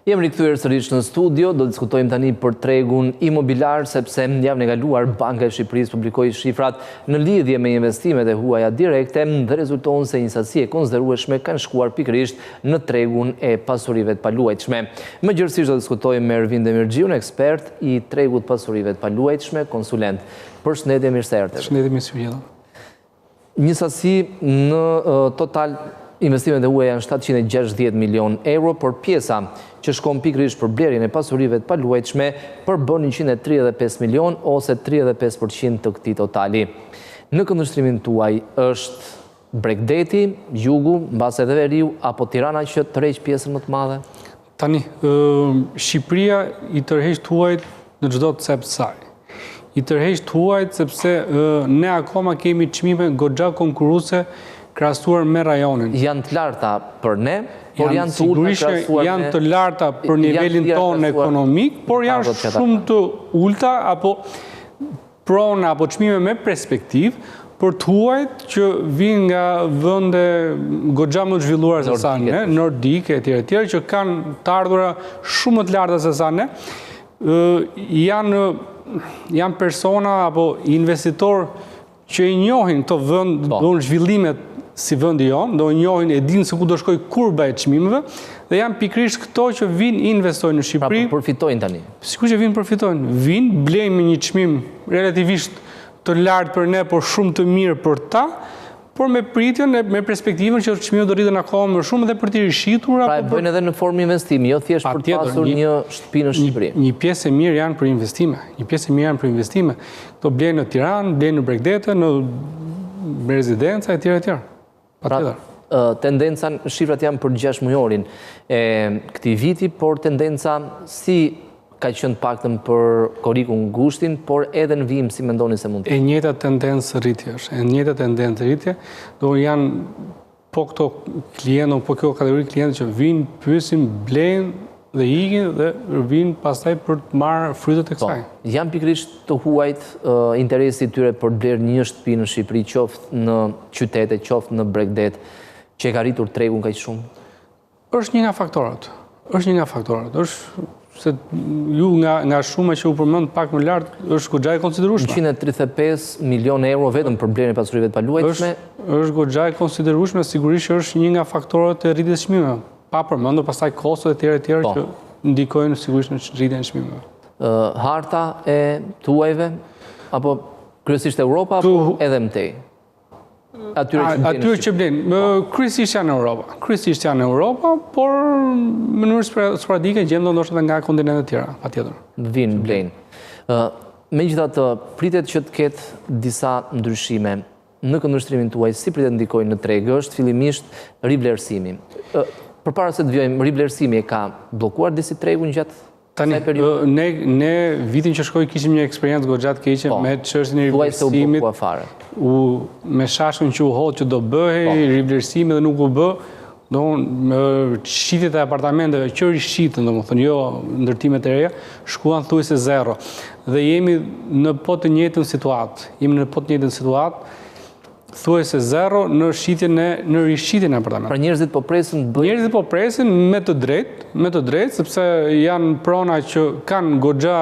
Jemi rikthyer sërish në studio, do të diskutojmë tani për tregun imobiliar, sepse javën e kaluar Banka e Shqipërisë publikoi shifrat në lidhje me investimet e huaja direkte dhe rezulton se një sasi e konsiderueshme kanë shkuar pikërisht në tregun e pasurive të paluajtshme. Më gjërësisht do të diskutojmë me Ervin Demirxhiun, ekspert i tregut pasurive të paluajtshme, konsulent. Përshëndetje, mirë se erdhët. Përshëndetje, mirë se vjen. Një sasi në total investimet e huaja janë 760 milion euro, por pjesa që shkon pikërisht për blerjen e pasurive të paluajtshme përbën 135 milion ose 35% të këtij totali. Në këndvështrimin tuaj është Bregdeti, Jugu, mbas edhe Veriu apo Tirana që tërheq pjesën më të madhe? Tani, Shqipëria i tërheq tuajt në çdo të cep të saj. I tërheq tuajt sepse ne akoma kemi çmime goxha konkurruese krahasuar me rajonin. Janë të larta për ne, por janë të ulta krahasuar me... Janë të larta për nivelin tonë ekonomik, por janë shumë të ulta apo prona apo çmime me perspektivë për tuajt që vinë nga vende goxha më të zhvilluara se sa ne, nordike etj, që kanë të ardhura shumë më të larta se sa ne, janë persona apo investitor që i njohin këto vend, do në zhvillimet si vendi jonë, do njohin e dinë se ku do shkoj kurba e çmimeve dhe janë pikërisht këto që vinë investojnë në Shqipëri. Pra përfitojnë tani. Sigurisht që vinë përfitojnë. Vinë, blejnë me një çmim relativisht të lartë për ne, por shumë të mirë për ta, por me pritjen, me perspektivën që çmimet do rriten akoma më shumë dhe për të rishitur. Pra e bëjnë edhe në formë investimi, jo thjesht për të pasur një shtëpi në Shqipëri. Një pjesë e mirë janë për investime. Një pjesë e mirë janë për investime. Këto blejnë në Tiranë, blejnë në Bregdete, në rezidenca etj. Pra, tendenca, shifrat janë për 6 mujorin e këtij viti, por tendenca si ka qenë paktën për korrikun ngushtin, por edhe në vijim si mendoni se mund të? E njëjta tendencë rritje është. E njëjta tendencë rritje, do janë po këto klientë, po kjo kategori klientë që vinë, pyesin, blejnë dhe ikin dhe vinë pastaj për të marrë frytet e kësaj. Janë pikërisht të huajt interesi tyre për të blerë një shtëpi në Shqipëri, qoftë në qytete, qoftë në Bregdet, që e ka rritur tregun kaq shumë? Është një nga faktorët. Është se ju nga shuma që u përmend pak më lart, është goxha e konsiderueshme. 135 milion euro vetëm për blerjen e pasurive të paluajtshme. Është goxha e konsiderueshme, sigurisht që është një nga faktorët e rritjes së çmimeve. Pa përmendur pastaj kostot e tjera që ndikojnë sigurisht në rritjen e çmimeve. Harta e tuajve apo kryesisht Europa apo edhe mtej? Atyre që blenë, kryesisht janë në Europa, por në mënyrë sporadike gjenden ndoshta nga kontinentet tjera, patjetër. Vinë blenë. Megjithatë, pritet që të ketë disa ndryshime në këndvështrimin tuaj, si pritet ndikojnë në treg, është fillimisht rivlerësimi. Përpara se të vjojmë, rivlerësimi e ka bllokuar disi tregun gjatë kësaj periudhe? Ne vitin që shkoi kishim një eksperiencë goxha të keqe me çështjen e rivlerësimit. Me shashun që u hodh që do bëhej rivlerësimi dhe nuk u bë, shitjet e apartamenteve që rishitën, domethënë jo ndërtimet e reja, shkuan thuajse zero. Dhe jemi në po të njëjtën situatë. Thuajse zero në rishitjen e apartamenteve. Pra njerëzit po presin Njerëzit po presin me të drejtë, sepse janë prona që kanë goxha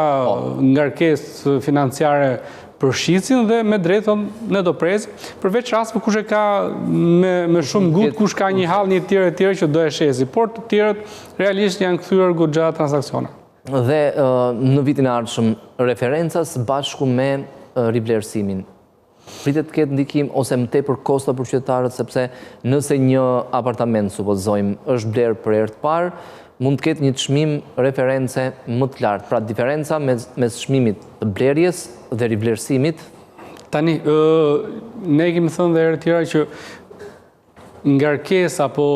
ngarkesë financiare për shitjen dhe me drejtë thonë ne do presim, përveç rasteve kush e ka me shumë gut, kush ka një hall një tjerë që do e shesi, por të tjerët realisht janë kthyer goxha transaksione. Dhe në vitin e ardhshëm referenca së bashku me rivlerësimin pritet të ketë ndikim ose më tepër kosto për qytetarët, sepse nëse një apartament, supozojmë, është blerë për herë të parë, mund të ketë një çmim reference më të lartë. Pra diferenca mes çmimit të blerjes dhe rivlerësimit. Tani, ne kemi thënë dhe herë tjera që ngarkesa apo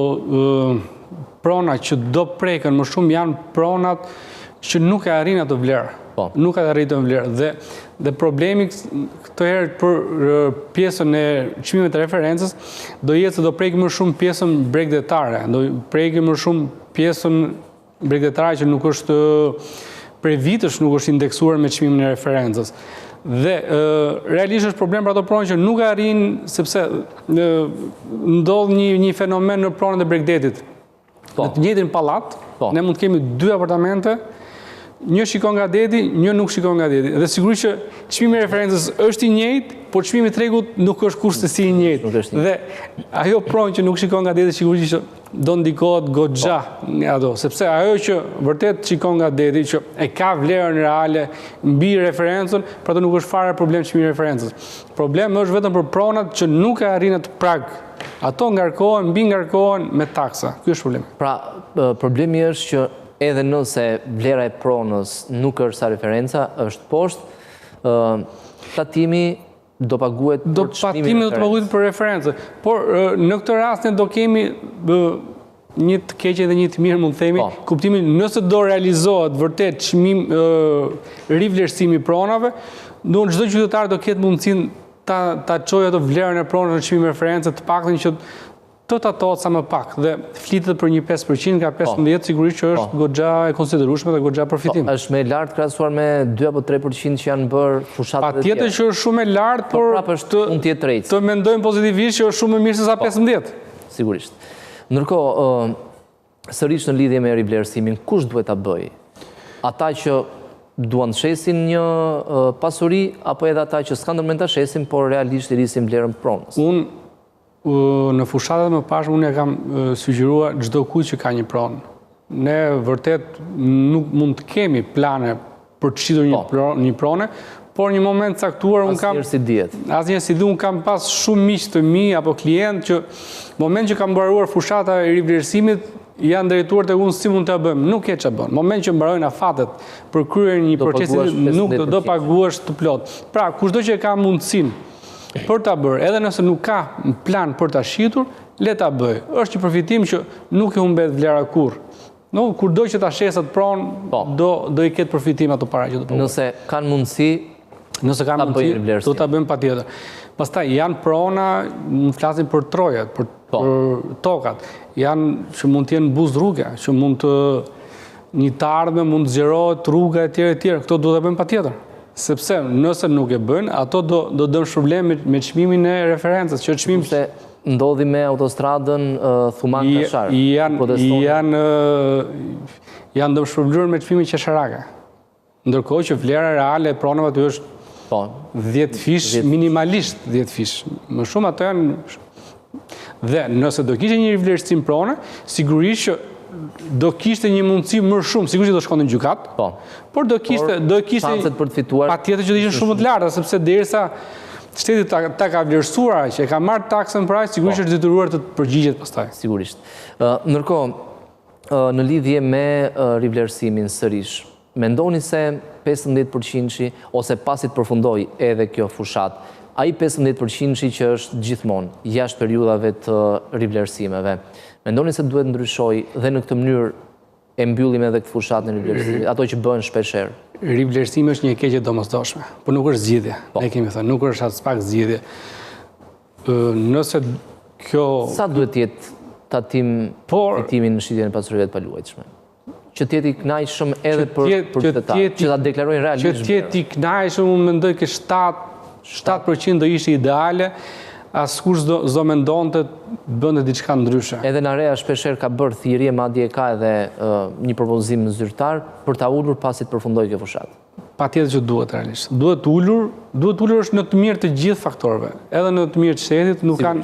prona që do preken më shumë janë pronat që nuk e arrin atë vlerë. Nuk e arritën vlerë. Dhe problemi këtë herë për pjesën e çmimeve të referencës do jetë se do prekim më shumë pjesën bregdetare, do prekim më shumë pjesën bregdetare që nuk është prej vitësh nuk është indeksuar me çmimin e referencës. Dhe realisht është problem për ato pronë që nuk arrin, sepse ndodh një fenomen në pronën e Bregdetit. Në të njëjtin pallat, Ne mund të kemi 2 apartamente, një shikon nga deti, një nuk shikon nga deti. Dhe sigurisht që çmimi i referencës është i njëjtë, por çmimi i tregut nuk është kurse i njëjtë. Dhe ajo pronë që nuk shikon nga deti sigurisht që do ndikohet goxha nga ato, sepse ajo që vërtet shikon nga deti që e ka vlerën reale mbi referencën, për ato nuk është fare problem çmimi i referencës. Problemi është vetëm për pronat që nuk e arrin atë prag. Ato mbi ngarkohen me taksa. Ky është problemi. Pra, problemi është që edhe nëse vlera e pronës nuk është sa referenca, është poshtë, tatimi do paguhet për çmimin e Patimi do të paguhet për referencë. Por në këtë rast ne do kemi një të keqe dhe një të mirë, mund të themi, kuptimin nëse do realizohet vërtet çmim rivlerësimi i pronave, do çdo qytetar do ketë mundësinë ta çojë ato vlerën e pronës në çmim referencë, të paktën që të tatohet sa më pak, dhe flitet për një 5%, nga 15 sigurisht që është goxha e konsiderueshme dhe goxha përfitim. Është më e lartë krahasuar me 2 apo 3% që janë bërë fushatat e tjera. Patjetër që është shumë e lartë, por mund të jetë drejt. Të mendojmë pozitivisht që është shumë më mirë se sa 15. Sigurisht. Ndërkohë, sërish në lidhje me rivlerësimin, kush duhet ta bëjë? Ata që duan të shesin një pasuri, apo edhe ata që s'kan ndërmend ta shesin, por realisht i rrisin vlerën pronës? Në fushatat më pashme, unë e kam sugjeruar çdo kujt që ka një pronë. Ne vërtet nuk mund të kemi plane për të shitur një prone, por një moment caktuar unë kam... Asnjëherë si dihet, unë kam pas shumë miq të mi apo klient që moment që kam mbaruar fushata e rivlerësimit, janë drejtuar tek unë si mund ta bëjmë. Nuk e ç'a bën. Moment që mbarojnë afatet për kryer një procesi, nuk do paguash të plot. Pra, kushdo që ka mundësinë për ta bërë, edhe nëse nuk ka plan për ta shitur, le ta bëj. Është një përfitim që nuk i humbet vlera kurrë. Kurdo që ta shesat pronë, do i ketë përfitim ato para që do paguaj. Nëse kanë mundësi, do ta bëjmë patjetër. Pastaj janë prona, mund flasim për trojet, për tokat. Janë që mund të jenë buzë rruge, që mund të një të ardhme mund të zgjerohet rruga etj. Këto do ta bëjmë patjetër. Sepse nëse nuk e bëjnë, ato do dëmë shpërblim me çmimin e referencës. Se ndodhi me autostradën Thuman-Kashar. Janë dëmë shpërblim me çmimin qesharake. Ndërkohë që vlera reale e pronave aty është 10 fish, minimalisht 10 fish. Më shumë ato janë... Dhe nëse do kishte një rivlerësim prone, sigurisht që do kishte një mundësi më shumë, sigurisht që do shkonte në gjykat, por do kishte shanset për të fituar. Patjetër që do ishin shumë të larta, sepse derisa shteti ta ka vlerësuar që e ka marrë taksën për aq, sigurisht është detyruar të përgjigjet pastaj. Sigurisht. Ndërkohë, në lidhje me rivlerësimin sërish, mendoni se 15% ose pasi të përfundoj edhe kjo fushat, ai 15% që është gjithmonë jashtë periudhave të rivlerësimeve, mendoni se duhet ndryshoj dhe në këtë mënyrë e mbyllim edhe këtë fushat në rivlerësimit, ato që bëhen shpeshherë? Rivlerësimi është një keqe domosdoshme, por nuk është zgjidhje. Ne kemi thënë, nuk është as pak zgjidhje. Nëse kjo... Sa duhet të jetë tatimin në shitjen e pasurive të paluajtshme? Që t'jeti i kënaqshëm edhe për qytetarët, që ta deklarojnë realisht. Që t'jeti i kënaqshëm, unë mendoj që 7% do ishte ideale, askush s'do mendonte bënte diçka ndryshe. Edhe Narea shpeshherë ka bërë thirrje, madje ka edhe një propozim zyrtar për ta ulur pasi të përfundojë kjo fushat. Patjetër që duhet realisht. Duhet ulur është në të mirë të gjithë faktorëve. Edhe në të mirë të shtetit nuk kanë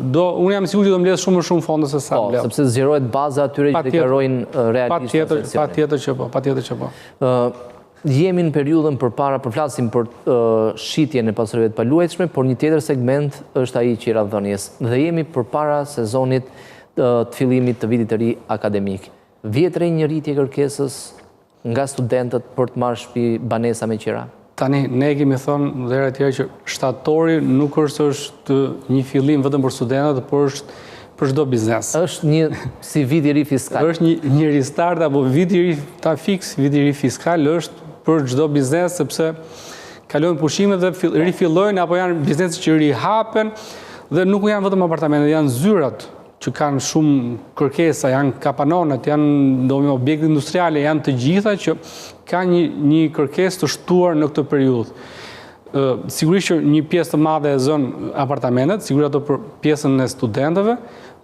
unë jam sigurt që do mbledh shumë më shumë fonde se sa mbledh. Sepse zgjerohet baza atyre që deklarojnë realisht. Patjetër që po. Jemi në periudhën përflasim për shitjen e pasurive të paluajtshme, por një tjetër segment është ai i qiradhënies. Dhe jemi përpara sezonit të fillimit të vitit të ri akademik. Vjet re një rritje kërkesës nga studentët për të marrë shtëpi banesa me qira? Tani, ne kemi thonë dhe herë tjera që shtatori nuk është një fillim vetëm për studentët, por është për çdo biznes. Është një si vit i ri fiskal. Është një ristart apo vit i ri vit i ri fiskal është për çdo biznes, sepse kalojnë pushimet dhe rifillojnë, apo janë bizneset që rihapen, dhe nuk janë vetëm apartamentet, janë zyrat që kanë shumë kërkesa, janë kapanonet, janë objekte industriale, janë të gjitha që kanë një kërkesë të shtuar në këtë periudhë. Sigurisht që një pjesë të madhe e zën apartamentet, sigurisht ato për pjesën e studentëve,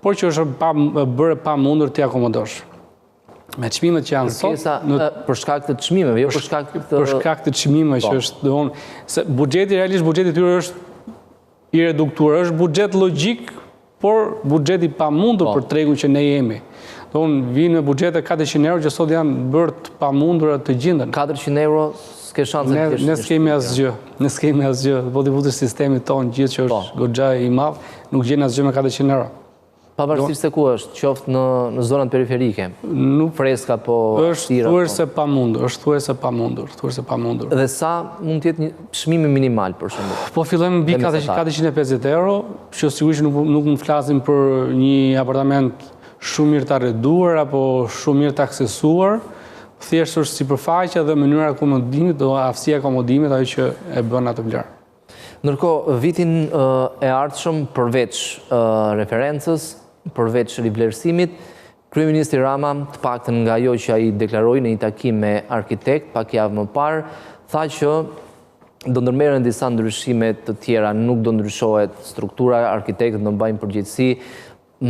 por që është bërë pa mundur t'i akomodosh. Me çmimet që janë sot, për shkak të çmimeve, jo për shkak të çmimeve që është, domthon, se buxheti realisht buxheti i tyre është i reduktuar, është buxhet logjik, por buxhet i pamundur për tregun që ne jemi. Domthon, vinë me buxhete 400 euro që sot janë bërë të pamundura të gjindën. 400 euro s'ke shanse të kesh. Ne s'kemi asgjë, po ti futesh sistemi ton gjithë që është goxha i madh, nuk gjen asgjë me 400 euro. Pavarësisht se ku është, qoftë në zonat periferike, freska po tira. Është thuajse pamundur. Dhe sa mund të jetë një çmim minimal për shembull? Po fillojmë mbi 450 euro, që sigurisht nuk mund të flasim për një apartament shumë mirë të arreduar apo shumë mirë të aksesuar, thjesht është sipërfaqja dhe mënyra e akomodimit, do aftësia e akomodimit ajo që e bën atë vlerë. Ndërkohë, vitin e ardhshëm përveç referencës, përveç rivlerësimit, kryeministri Rama, të paktën nga ajo që ai deklaroi në një takim me arkitekt pak javë më parë, tha që do ndërmerren disa ndryshime të tjera, nuk do ndryshohet struktura, arkitektët do mbajnë përgjegjësi,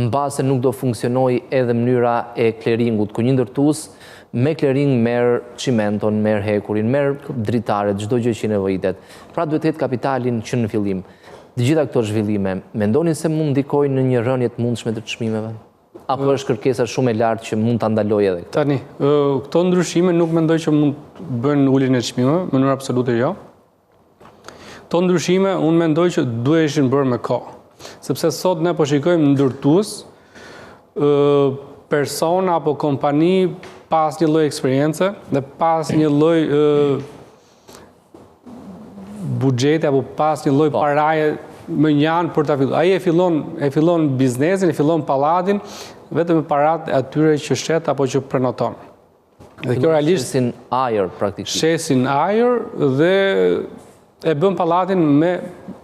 mbase nuk do funksionojë edhe mënyra e kleringut, ku një ndërtues me klering merr çimenton, merr hekurin, merr dritaret, çdo gjë që nevojitet. Pra duhet të ketë kapitalin që në fillim. Të gjitha këto zhvillime, mendoni se mund ndikojnë në një rënje të mundshme të çmimeve? Apo është kërkesa shumë e lartë që mund ta ndalojë edhe këtë? Tani, këto ndryshime nuk mendoj që mund të bëjnë uljen e çmimeve, në mënyrë absolute jo. Këto ndryshime unë mendoj që duheshin bërë me kohë. Sepse sot ne po shikojmë ndërtues, persona apo kompani pas një lloj eksperience dhe pas një lloj buxheti apo pas një lloj paraje më njanë për ta filluar. Ai e fillon biznesin, e fillon pallatin vetëm me paratë atyre që shet apo që prenoton. Dhe kjo realisht shesin ajër praktikisht. Shesin ajër dhe e bën pallatin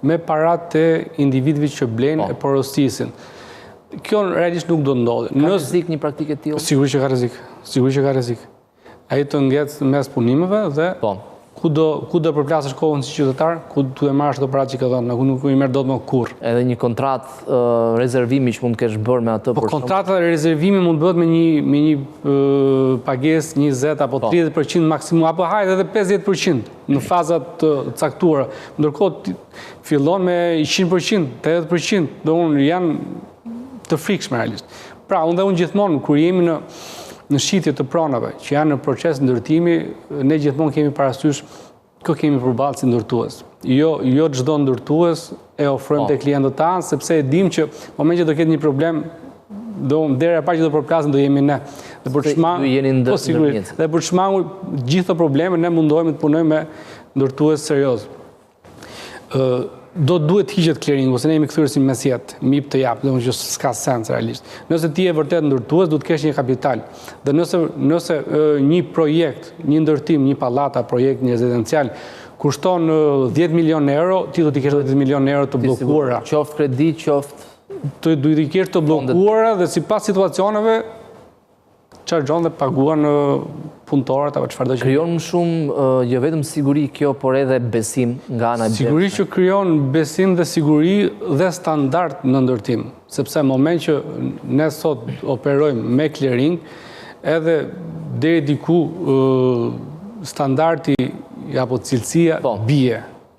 me paratë e individëve që blenë e porosisin. Kjo realisht nuk do ndodhi. Ka rrezik një praktikë e tillë? Sigurisht që ka rrezik. Ai të ngec mes punimeve dhe ku do përplasësh kohën si qytetar, ku të marrësh ato paratë që ka dhënë, nuk i merr dot më kurrë. Edhe një kontratë rezervimi që mund të kesh bërë me atë për kontrata rezervimi mund bëhet me një pagesë 20 apo 30% maksimum, apo hajde edhe 50% në fazat të caktuara. Ndërkohë fillon me 100%, 80%, do janë të frikshme realisht. Pra, unë gjithmonë kur jemi në shitje të pronave që janë në proces ndërtimi, ne gjithmonë kemi parasysh kë kemi përballë si ndërtues. Jo çdo ndërtues e ofrojmë te klientët tanë, sepse e dim që në moment që do ketë një problem, dera e parë që do përplasen do jemi ne. Dhe për të shmangur gjithë të probleme, ne mundohemi të punojmë me ndërtues serioz. Do duhet hiqet kleringu, se ne jemi kthyer si mesjet, mip të jap, domethënë që s'ka sens realisht. Nëse ti je vërtet ndërtues, duhet të kesh një kapital. Dhe nëse një projekt, një ndërtim, një pallata, projekt një rezidencial kushton 10 milion euro, ti do t'i kesh 10 milion euro të bllokuara. Qoftë kredi, qoftë duhet t'i kesh të bllokuara dhe sipas situacioneve chargjon dhe paguan punëtorët apo çfarëdo që krijon më shumë jo vetëm siguri kjo, por edhe besim nga ana e sigurisht që krijon besim dhe siguri dhe standard në ndërtim, sepse në moment që ne sot operojmë me clearing, edhe deri diku standardi apo cilësia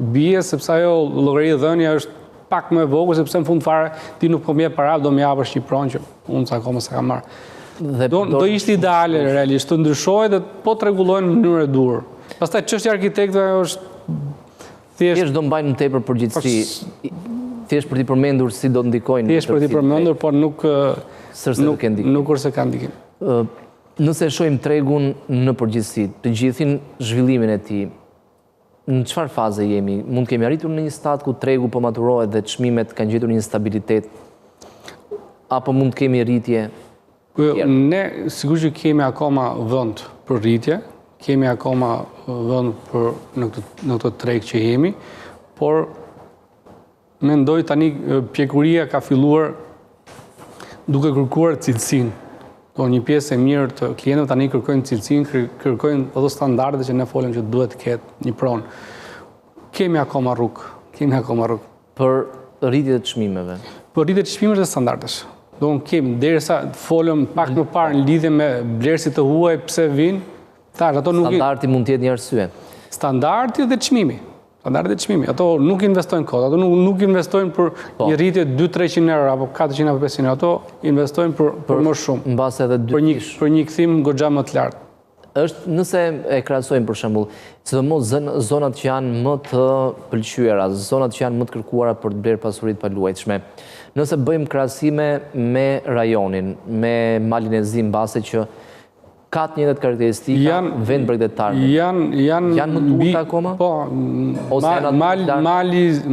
bie sepse ajo llogaria dhënia është pak më e vogël, sepse në fund fare ti nuk po më jep para, do më japësh një pronë që unë akoma s'e kam marrë. Do ishte ideale realisht të ndryshojë dhe po të rregullojnë në mënyrë e dur. Pastaj çështja e arkitektëve është thjesht do mbajnë në tepër përgjegjësi. Thjesht për t'i përmendur si do ndikojnë. Thjesht për t'i përmendur, por nuk kurse ka ndikim. Nëse shohim tregun në përgjithësi, të gjithin zhvillimin e tij, në çfarë faze jemi? Mund kemi arritur në një stad ku tregu po maturohet dhe çmimet kanë gjetur një stabilitet? Apo mund kemi rritje? Ne sigurisht që kemi akoma vend për rritje, kemi akoma vend në këtë treg që jemi, por mendoj tani pjekuria ka filluar duke kërkuar cilësinë. Një pjesë e mirë të klientëve tani kërkojnë cilësinë, kërkojnë ato standarde që ne folëm që duhet të ketë një pronë. Kemi akoma rrugë. Për rritje të çmimeve. Për rritje të çmimeve dhe standardesh. Do në kemi, derisa folëm pak më parë në lidhje me blerësit të huaj, pse vinë, ato nuk... Standardi mund t'jetë një arsye. Standardi dhe çmimi. Standardi dhe çmimi. Ato nuk investojnë kohë, ato nuk investojnë për një rritje 200-300 euro, apo 400 apo 500 euro, ato investojnë për më shumë. Në base edhe për një kthim goxha më të lartë. Nëse e krahasojmë për shembull, sidomos zonat që janë më të pëlqyera, zonat që janë më të kërkuara për të blerë pasuritë paluajtshme. Nëse bëjmë krahasime me rajonin, me Malin e Zi, mbase që ka të njëjtat karakteristika vend bregdetarëve. Janë më të ulta akoma? Po,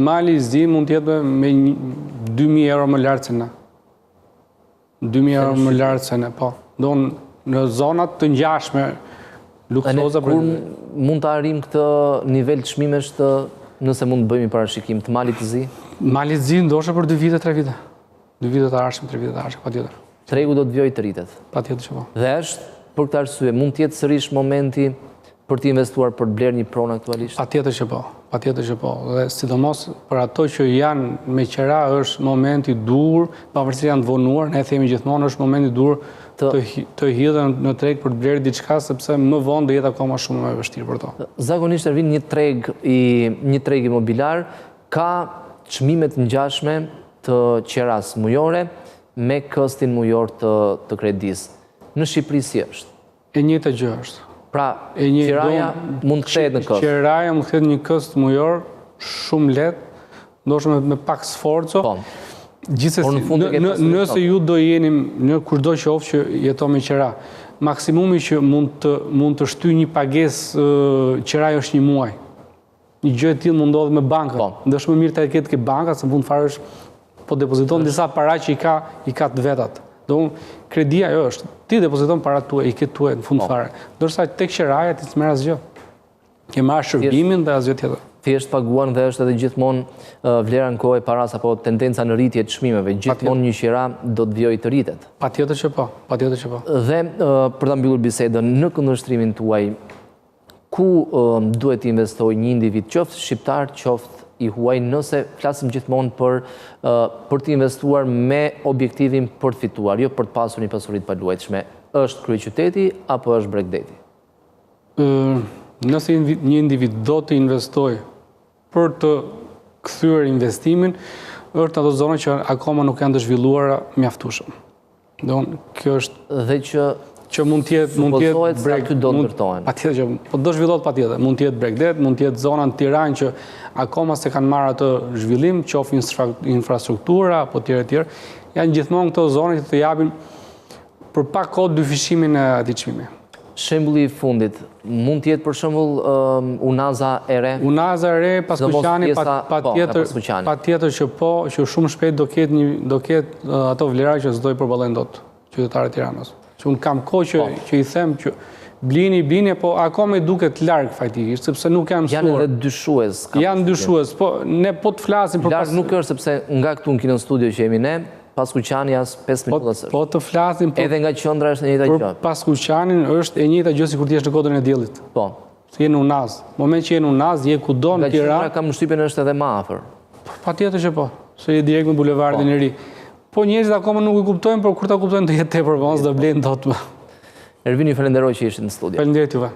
Mali i Zi mund të jetë me 2000 euro më lart se ne. 2000 euro më lart se ne, po. Do në zonat të ngjashme luksoza. Kur mund të arrim këtë nivel të çmimesh nëse mund të bëjmë parashikim të Malit të Zi? Mali i Zi ndoshta për 2 vite, 3 vite. 2 vite të ardhshëm, 3 vite të ardhshëm, patjetër. Tregu do të vijojë të rritet. Patjetër që po. Dhe është për këtë arsye, mund të jetë sërish momenti për të investuar për të blerë një pronë aktualisht? Patjetër që po, patjetër që po. Dhe sidomos për ato që janë me qera është momenti dur, pavarësisht janë të vonuar, ne themi gjithmonë është momenti dur të hidhen në treg për të blerë diçka, sepse më vonë do jetë akoma shumë më e vështirë për to. Zakonisht Ervin, një treg imobiliar ka çmime të ngjashme të qeras mujore me kostin mujor të kredisë. Në Shqipëri si është? E njëjta gjë është. Pra, qeraja mund të kthehet në kost. Qeraja mund të kthehet një kost mujor shumë lehtë, ndoshta me pak sforco. Gjithsesi, nëse ju do jeni në kushdo qoftë që jeton me qera, maksimumi që mund të shtyjë një pagesë qeraja është 1 muaj. Një gjë e tillë mund ndodhë me bankën. Është më mirë të ketë ke banka, se mund fare është po depoziton disa para që i ka të vetat. Do kredia është, ti depoziton para tuaj, i ke tuaj në fund fare. Ndërsa tek qeraja ti s'merr asgjë. Ke marrë shërbimin dhe asgjë tjetër. Thjesht paguan dhe është edhe gjithmonë vlera në kohë e paras apo tendenca në rritje të çmimeve. Gjithmonë një qira do të vijojë të rritet. Patjetër që po, patjetër që po. Dhe për ta mbyllur bisedën, në kundërshtrimin tuaj, ku duhet të investojë një individ, qoftë shqiptar, qoftë i huaj, nëse flasim gjithmonë për të investuar me objektivin për të fituar, jo për të pasur një pasuri të paluajtshme. Është kryeqyteti apo është Bregdeti? Nëse një individ do të investojë për të kthyer investimin, është ato zona që akoma nuk janë të zhvilluara mjaftueshëm. Kjo është dhe që mund të jetë Bregdet do të ndërtohen. Patjetër që po do zhvillohet patjetër. Mund të jetë Bregdet, mund të jetë zona në Tiranë që akoma se kanë marrë atë zhvillim, qoftë infrastruktura apo tjerë. Janë gjithmonë këto zona që të japin për pak kohë dyfishimin e atij çmimi. Shembulli i fundit, mund të jetë për shembull Unaza e re? Unaza e re, Paskuqani, patjetër që po, që shumë shpejt do ketë ato vlera që s'do i përballojnë dot qytetarët e Tiranës. Që unë kam kohë që i them që blini, po akoma i duket larg faktikisht, sepse nuk janë mësuar. Janë edhe dyshues. Janë dyshues, po ne po të flasim për larg nuk është, sepse nga këtu në studio që jemi ne, Paskuqani as 5 minuta është. Po të flasim edhe nga qendra është e njëjta gjë. Paskuqanin është e njëjta gjë sikur ti je në kodrën e diellit. Po. Si je në Unaz. Moment që je në Unaz, je kudo në Tiranë. Nga qendra kam shtypjen është edhe më afër. Patjetër që po. Se je direkt me bulevardin e ri. Po njerëzit akoma nuk e kuptojnë, por kur ta kuptojnë do jetë tepër vonë, do blejnë dot më. Ervin, ju falenderoj që ishit në studio. Faleminderit juve.